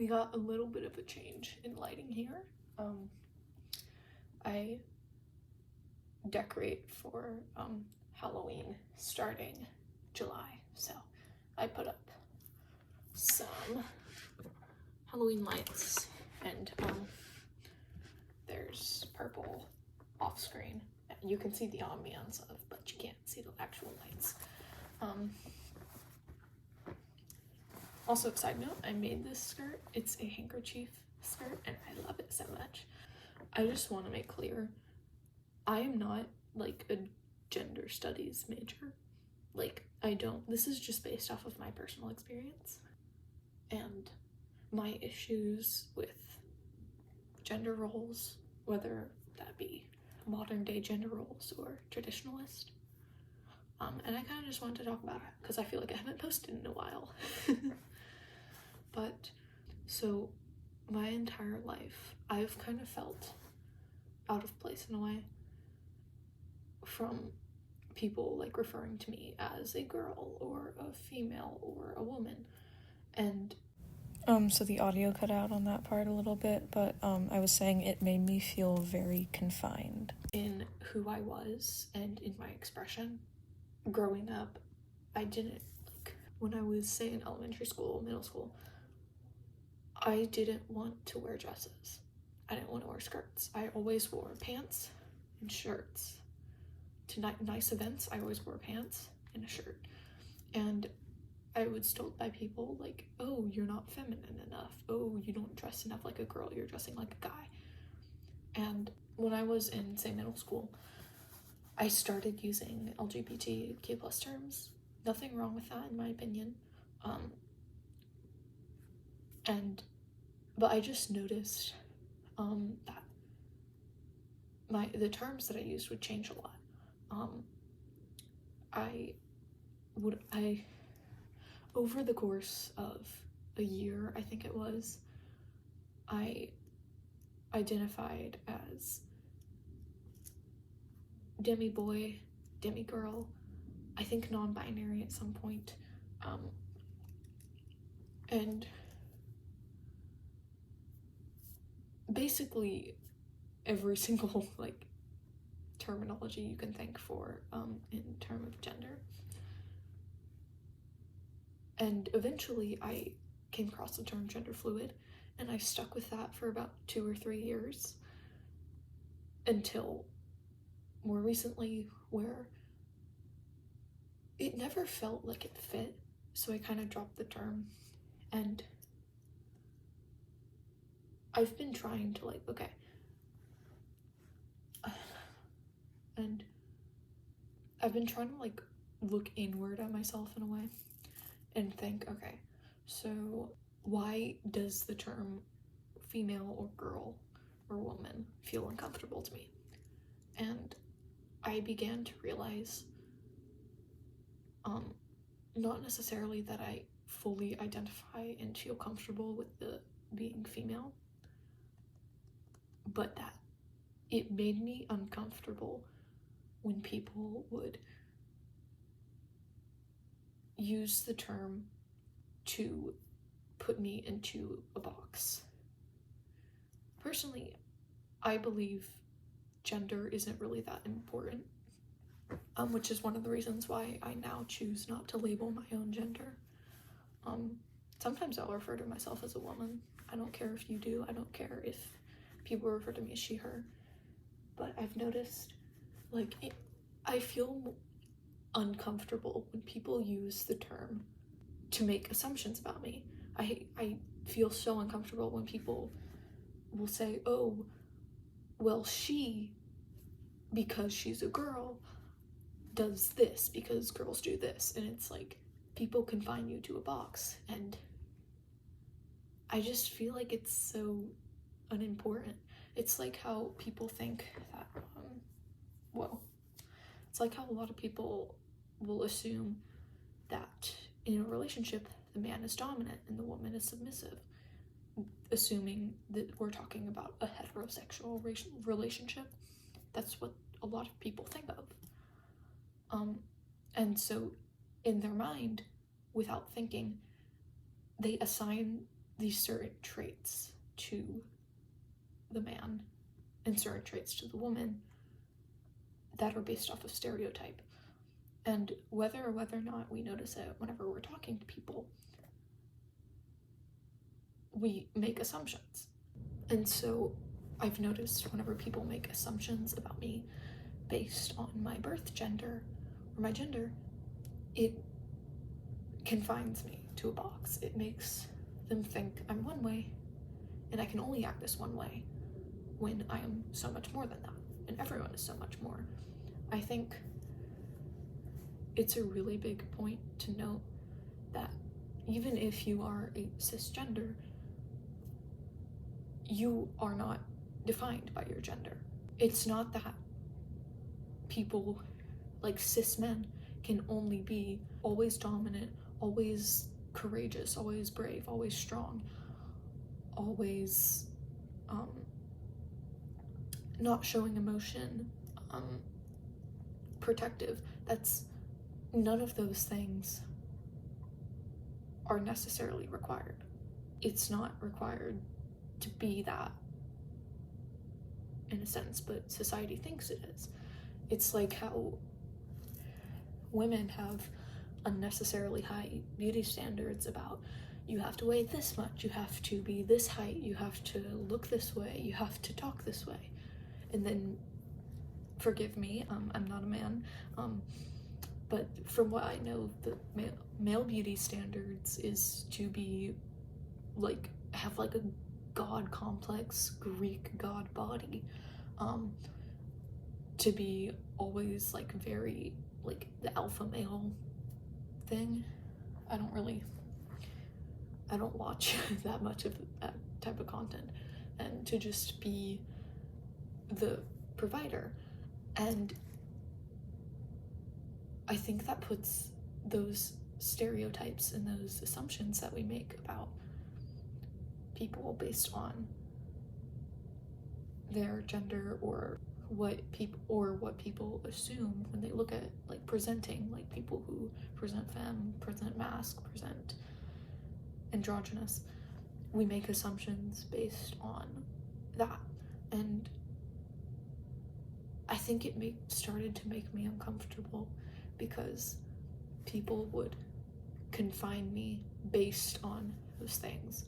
we got a little bit of a change in lighting here. I decorate for Halloween starting July, so I put up some Halloween lights, and there's purple off screen. You can see the ambiance of, but you can't see the actual lights. Also, side note, I made this skirt. It's a handkerchief skirt and I love it so much. I just want to make clear, I am not like a gender studies major. Like, this is just based off of my personal experience and my issues with gender roles, whether that be modern day gender roles or traditionalist. And I kind of just wanted to talk about it because I feel like I haven't posted in a while. But so my entire life, I've kind of felt out of place in a way from people like referring to me as a girl or a female or a woman. And so the audio cut out on that part a little bit, but I was saying it made me feel very confined in who I was and in my expression. Growing up, I didn't, like, when I was, say, in elementary school, middle school, I didn't want to wear dresses. I didn't want to wear skirts. I always wore pants and shirts. To nice events, I always wore pants and a shirt. And I was told by people, like, oh, you're not feminine enough. Oh, you don't dress enough like a girl. You're dressing like a guy. And when I was in, say, middle school, I started using LGBTQ+ terms. Nothing wrong with that, in my opinion. But I just noticed that the terms that I used would change a lot. Over the course of a year, I think it was, I identified as demi-boy, demi-girl, I think non-binary at some point, and basically every single like terminology you can think for in terms of gender. And eventually I came across the term gender fluid, and I stuck with that for about 2 or 3 years until more recently, where it never felt like it fit, so I kind of dropped the term. And I've been trying to and I've been trying to like look inward at myself in a way and think, okay, so why does the term female or girl or woman feel uncomfortable to me? And I began to realize not necessarily that I fully identify and feel comfortable with the being female, but that it made me uncomfortable when people would use the term to put me into a box. Personally, I believe gender isn't really that important, which is one of the reasons why I now choose not to label my own gender. Sometimes I'll refer to myself as a woman. I don't care if you do. I don't care if people refer to me as she, her. But I've noticed, like, I feel uncomfortable when people use the term to make assumptions about me. I feel so uncomfortable when people will say, oh, well, she, because she's a girl, does this because girls do this. And it's like, people confine you to a box, and I just feel like it's so unimportant. It's like how people think that, it's like how a lot of people will assume that in a relationship, the man is dominant and the woman is submissive, assuming that we're talking about a heterosexual relationship. That's what a lot of people think of. And so in their mind, without thinking, they assign these certain traits to the man and certain traits to the woman that are based off of stereotype. And whether or not we notice it whenever we're talking to people, we make assumptions. And so I've noticed whenever people make assumptions about me based on my birth gender or my gender, it confines me to a box. It makes them think I'm one way, and I can only act this one way when I am so much more than that, and everyone is so much more. I think it's a really big point to note that even if you are a cisgender, you are not defined by your gender. It's not that people like cis men can only be always dominant, always courageous, always brave, always strong, always not showing emotion, protective. That's none of those things are necessarily required. It's not required to be that in a sense, but society thinks it is. It's like how women have unnecessarily high beauty standards about you have to weigh this much, you have to be this height, you have to look this way, you have to talk this way. And then, forgive me, I'm not a man, but from what I know, the male beauty standards is to be like, have like a god complex, Greek god body, to be always like very like the alpha male thing. I don't watch that much of that type of content, and to just be the provider. And I think that puts those stereotypes and those assumptions that we make about people based on their gender or what people assume when they look at like presenting, like people who present femme, present masc, present androgynous. We make assumptions based on that, and I think it started to make me uncomfortable because people would confine me based on those things.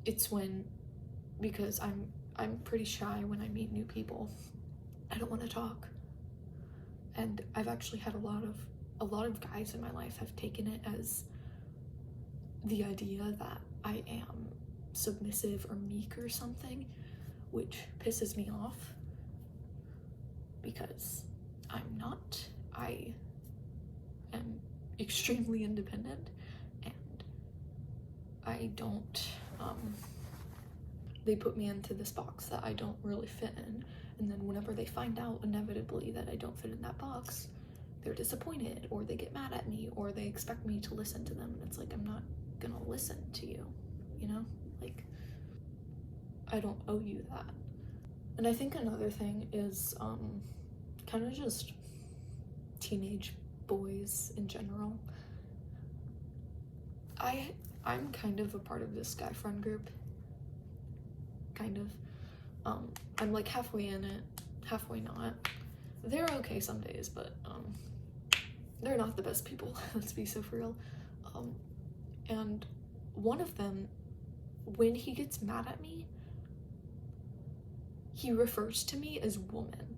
It's because I'm pretty shy when I meet new people. I don't want to talk. And I've actually had a lot of guys in my life have taken it as the idea that I am submissive or meek or something, which pisses me off because I'm not. I am extremely independent, and I don't, they put me into this box that I don't really fit in, and then whenever they find out inevitably that I don't fit in that box, they're disappointed, or they get mad at me, or they expect me to listen to them, and it's like, I'm not gonna listen to you, you know? Like, I don't owe you that. And I think another thing is, kind of just teenage boys in general. I'm kind of a part of this guy friend group, kind of. I'm like halfway in it, halfway not. They're okay some days, but they're not the best people, let's be so for real. And one of them, when he gets mad at me, he refers to me as woman.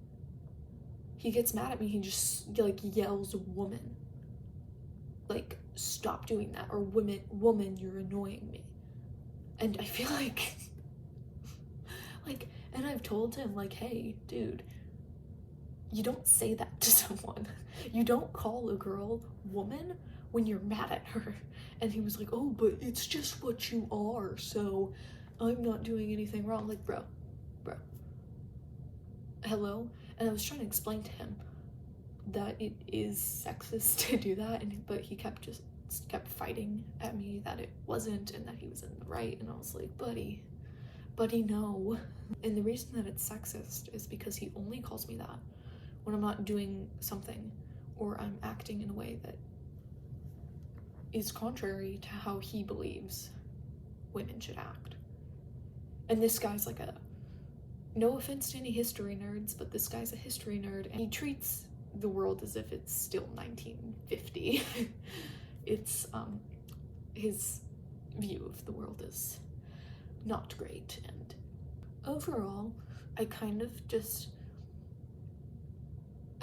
He gets mad at me, he just like yells woman. Like, stop doing that, or woman, you're annoying me. And I feel like, and I've told him, like, hey, dude, you don't say that to someone. You don't call a girl woman when you're mad at her. And he was like, oh, but it's just what you are, so I'm not doing anything wrong. Like, bro, hello? And I was trying to explain to him that it is sexist to do that, but he kept fighting at me that it wasn't, and that he was in the right. And I was like, buddy, no. And the reason that it's sexist is because he only calls me that when I'm not doing something, or I'm acting in a way that is contrary to how he believes women should act. And this guy's like no offense to any history nerds, but this guy's a history nerd, and he treats the world as if it's still 1950. It's, his view of the world is not great, and overall, I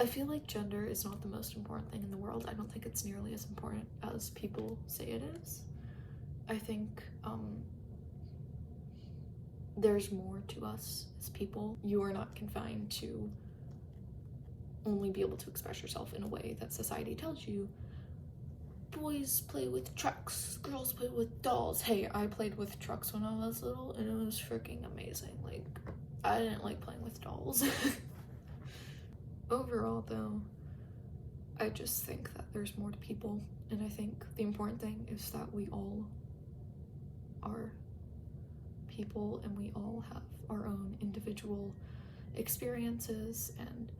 feel like gender is not the most important thing in the world. I don't think it's nearly as important as people say it is. I think, there's more to us as people. You are not confined to only be able to express yourself in a way that society tells you. Boys play with trucks, girls play with dolls. Hey, I played with trucks when I was little, and it was freaking amazing. Like, I didn't like playing with dolls. Overall, though, I just think that there's more to people, and I think the important thing is that we all are people, and we all have our own individual experiences and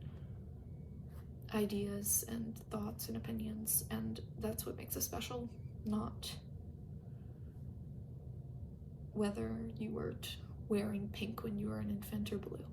ideas and thoughts and opinions, and that's what makes us special, not whether you were wearing pink when you were an infant or blue.